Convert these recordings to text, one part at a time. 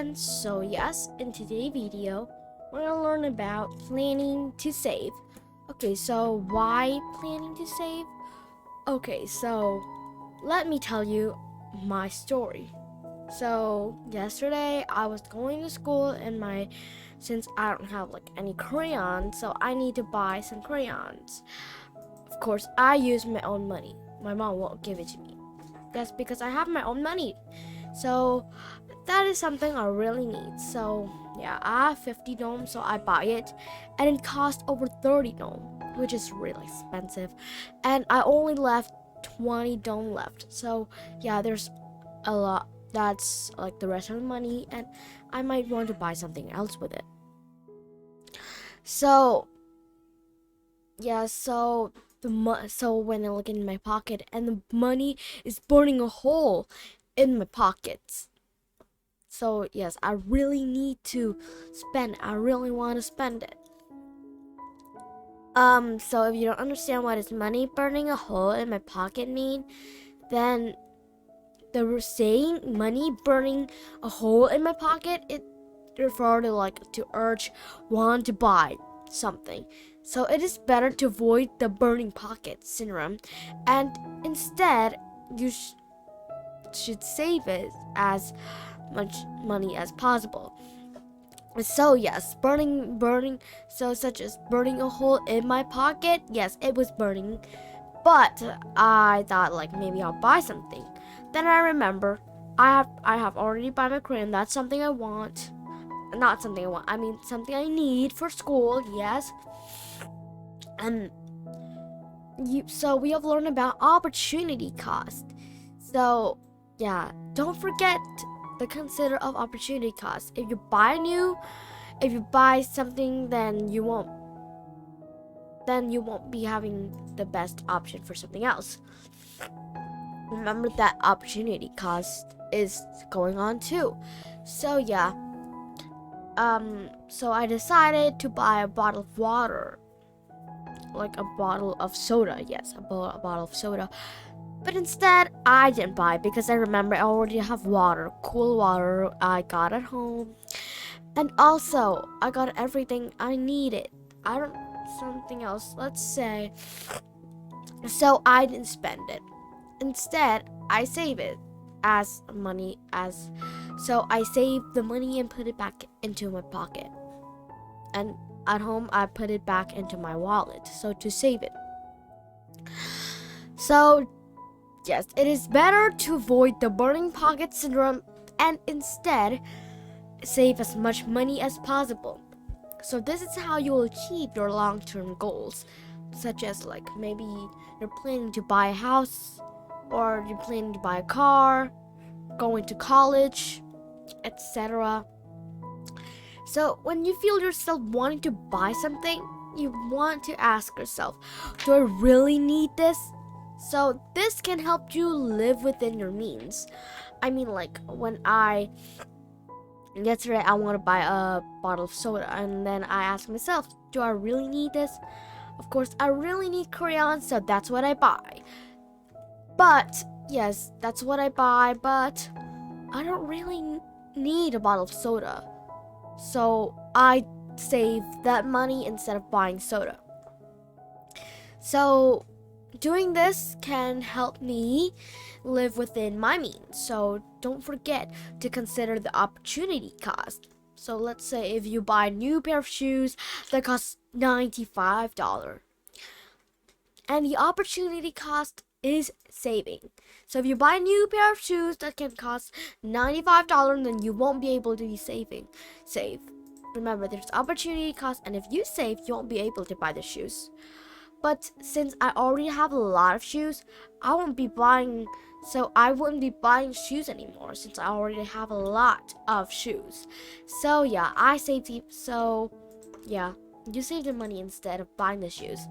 everyone. So yes, in today's video, we're gonna learn about planning to save. Okay, so why planning to save? Okay, so let me tell you my story. So yesterday I was going to school and since I don't have like any crayons, so I need to buy some crayons. Of course, I use my own money. My mom won't give it to me. That's because I have my own money. So that is something I really need. So yeah, I have 50 dome, so I buy it, and it cost over 30 dome, which is really expensive. And I only left 20 dome left. So yeah, there's a lot. That's like the rest of the money, and I might want to buy something else with it. So yeah, so so when I look in my pocket, and the money is burning a hole in my pockets. So yes, I really need to spend. I really want to spend it. So if you don't understand what is money burning a hole in my pocket mean, then the saying money burning a hole in my pocket, it refer to like to urge want to buy something. So it is better to avoid the burning pocket syndrome, and instead you should save it as much money as possible. So yes, burning, so such as burning a hole in my pocket. Yes, it was burning, but I thought like maybe I'll buy something. Then I remember I have already bought my crayon. That's something I want. Not something I want. I mean something I need for school. Yes. And so we have learned about opportunity cost. So yeah, don't forget the consider of opportunity cost. If you buy something, then you won't be having the best option for something else. Remember that opportunity cost is going on too. So yeah, so I decided to buy a bottle of water, like a bottle of soda. Yes, a bottle of soda. But instead, I didn't buy because I remember I already have water, cool water I got at home. And also, I got everything I needed. I don't, something else, let's say. So I didn't spend it. Instead, I save it as money so I save the money and put it back into my pocket. And at home, I put it back into my wallet, so to save it. So yes, it is better to avoid the burning pocket syndrome and instead save as much money as possible. So this is how you will achieve your long-term goals, such as like maybe you're planning to buy a house, or you're planning to buy a car, going to college, etc. So when you feel yourself wanting to buy something, you want to ask yourself, do I really need this? So this can help you live within your means. I mean, like yesterday I want to buy a bottle of soda, and then I ask myself, do I really need this? Of course, I really need crayons, so that's what I buy. But yes, that's what I buy, but I don't really need a bottle of soda. So I save that money instead of buying soda. So doing this can help me live within my means. So don't forget to consider the opportunity cost. So let's say if you buy a new pair of shoes that costs $95, and the opportunity cost is saving. So if you buy a new pair of shoes that can cost $95, then you won't be able to be save. Remember, there's opportunity cost, and if you save, you won't be able to buy the shoes. But since I already have a lot of shoes, I wouldn't be buying shoes anymore since I already have a lot of shoes. So yeah, you save the money instead of buying the shoes.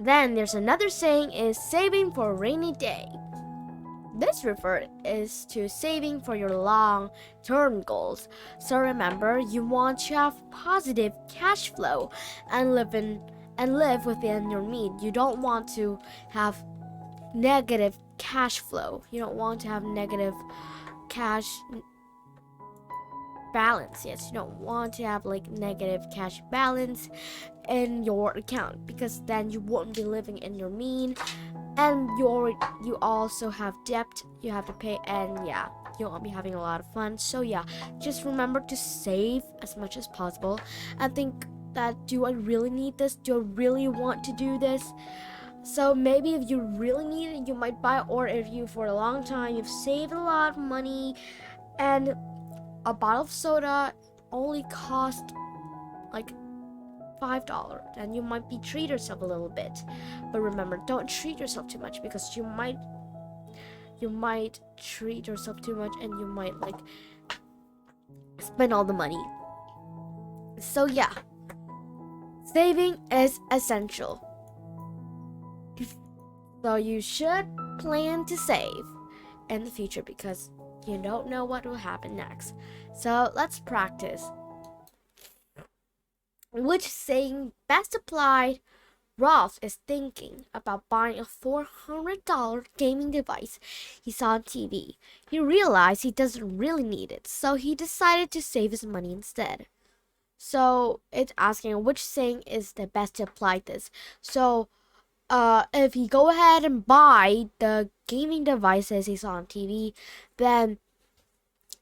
Then there's another saying is saving for a rainy day. This is to saving for your long-term goals. So remember, you want to have positive cash flow and live within your means. You don't want to have negative cash flow. You don't want to have negative cash balance. Yes, you don't want to have like negative cash balance in your account, because then you won't be living in your mean, and you also have debt you have to pay, and yeah, you won't be having a lot of fun. So yeah, just remember to save as much as possible and think that, do I really need this? Do I really want to do this? So maybe if you really need it, you might buy, or if you for a long time you've saved a lot of money and a bottle of soda only cost like $5, and you might be treat yourself a little bit. But remember, don't treat yourself too much, because you might treat yourself too much and you might like spend all the money. So yeah, saving is essential. So you should plan to save in the future, because you don't know what will happen next. So let's practice. Which saying best applied? Ralph is thinking about buying a $400 gaming device he saw on TV. He realized he doesn't really need it, so he decided to save his money instead. So it's asking which saying is the best to apply this. So if he go ahead and buy the gaming devices he saw on TV, then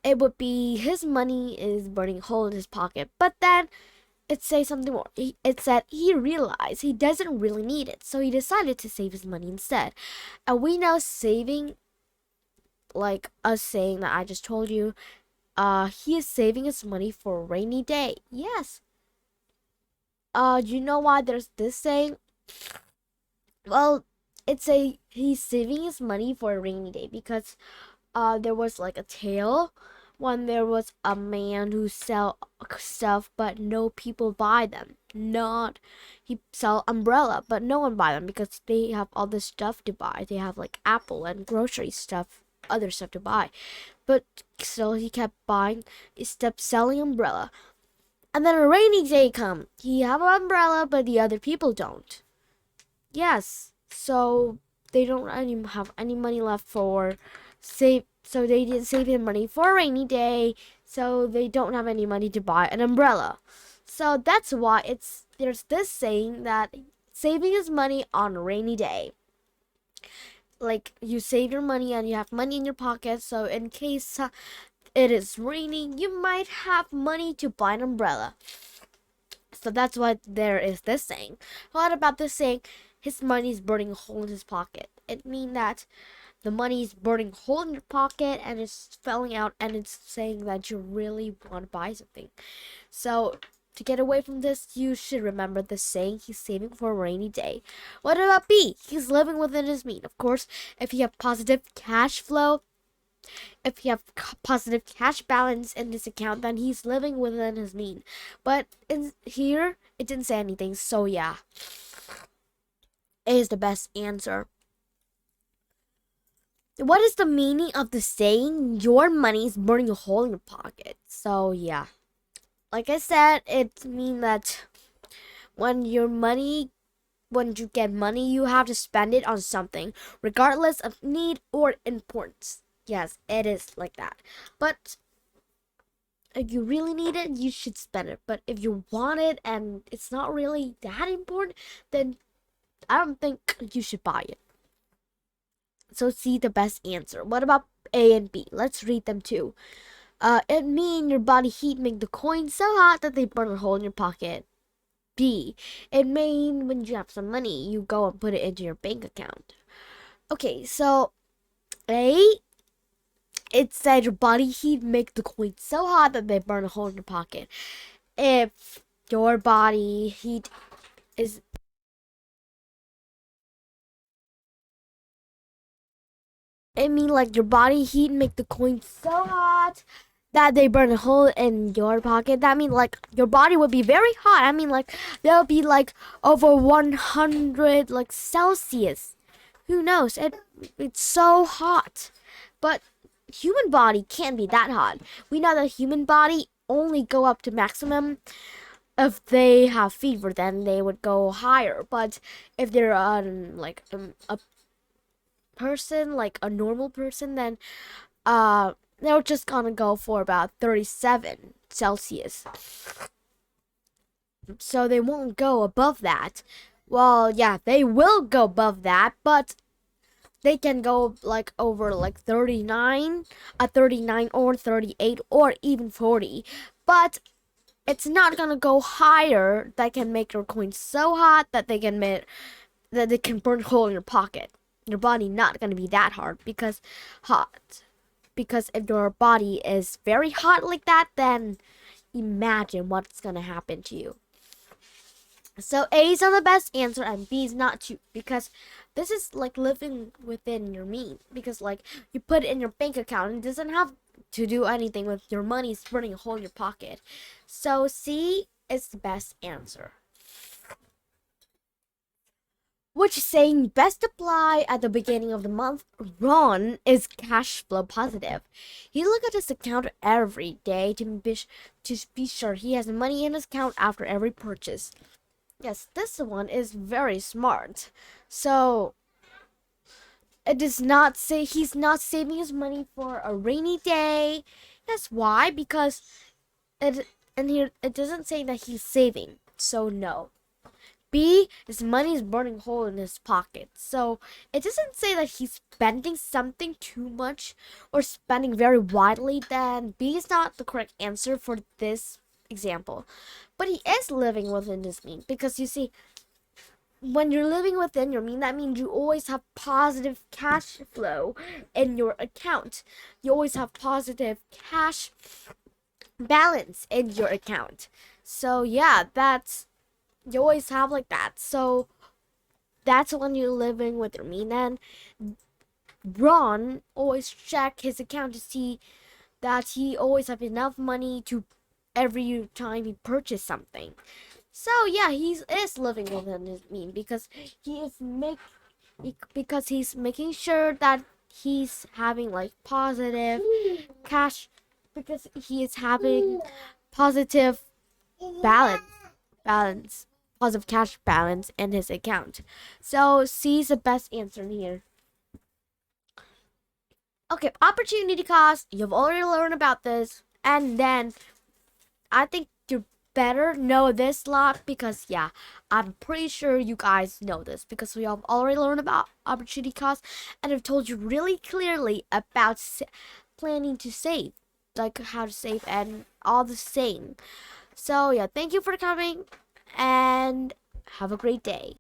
it would be his money is burning a hole in his pocket. But then it says something more. It said he realized he doesn't really need it, so he decided to save his money instead. And we know saving, like us saying that I just told you, he is saving his money for a rainy day. Yes. You know why there's this saying? Well, it's he's saving his money for a rainy day, because there was like a tale when there was a man who sell stuff but no people buy them. Not he sell umbrella but no one buy them, because they have all this stuff to buy. They have like Apple and grocery stuff, other stuff to buy. But still he kept buying, he stopped selling umbrella. And then a rainy day come. He have an umbrella but the other people don't. Yes. So they don't have any money left for save, so they didn't save any money for a rainy day, so they don't have any money to buy an umbrella. So that's why there's this saying that saving is money on a rainy day. Like you save your money and you have money in your pocket, so in case it is raining, you might have money to buy an umbrella. So that's why there is this saying. What about this saying? His money is burning a hole in his pocket. It means that the money is burning a hole in your pocket and it's falling out, and it's saying that you really want to buy something. So to get away from this, you should remember the saying he's saving for a rainy day. What about B? He's living within his means. Of course, if you have positive cash flow, if you have positive cash balance in his account, then he's living within his means. But in here, it didn't say anything. So yeah, A is the best answer. What is the meaning of the saying your money is burning a hole in your pocket? So yeah, like I said, it means that when you get money, you have to spend it on something, regardless of need or importance. Yes, it is like that. But if you really need it, you should spend it. But if you want it and it's not really that important, then I don't think you should buy it. So C, the best answer. What about A and B? Let's read them too. It mean your body heat make the coins so hot that they burn a hole in your pocket. B, it mean when you have some money, you go and put it into your bank account. Okay, so A, it said your body heat make the coins so hot that they burn a hole in your pocket. If your body heat is it mean like your body heat make the coins so hot that they burn a hole in your pocket. That means like your body would be very hot. I mean like there'll be like over 100 like Celsius. Who knows? It's so hot. But human body can't be that hot. We know that human body only go up to maximum. If they have fever, then they would go higher. But if they're a person, like a normal person, then they're just gonna go for about 37 Celsius. So they won't go above that. Well, yeah, they will go above that, but they can go like over like 39, 39 or 38 or even 40. But it's not gonna go higher that can make your coin so hot that they can burn a hole in your pocket. Your body not gonna be that hard because hot. Because if your body is very hot like that, then imagine what's gonna happen to you. So A is not the best answer and B is not too, because this is like living within your means. Because like you put it in your bank account and it doesn't have to do anything with your money burning a hole in your pocket. So C is the best answer. Which saying best apply at the beginning of the month? Ron is cash flow positive. He look at his account every day to be sure he has money in his account after every purchase. Yes, this one is very smart. So it does not say he's not saving his money for a rainy day. That's why, because it doesn't say that he's saving. So no. B, his money is burning a hole in his pocket. So it doesn't say that he's spending something too much or spending very widely. Then B is not the correct answer for this example. But he is living within his means, because you see, when you're living within your means, that means you always have positive cash flow in your account. You always have positive cash balance in your account. So yeah, you always have like that. So that's when you're living with your mean. And Ron always check his account to see that he always have enough money to every time he purchase something. So yeah, he is living within his mean, because he's making sure that he's having like positive cash, because he is having positive balance balance positive cash balance in his account. So C is the best answer here. Okay, opportunity cost. You've already learned about this, and then I think you better know this lot, because yeah, I'm pretty sure you guys know this, because we have already learned about opportunity cost, and I've told you really clearly about planning to save, like how to save and all the same. So yeah, thank you for coming, and have a great day.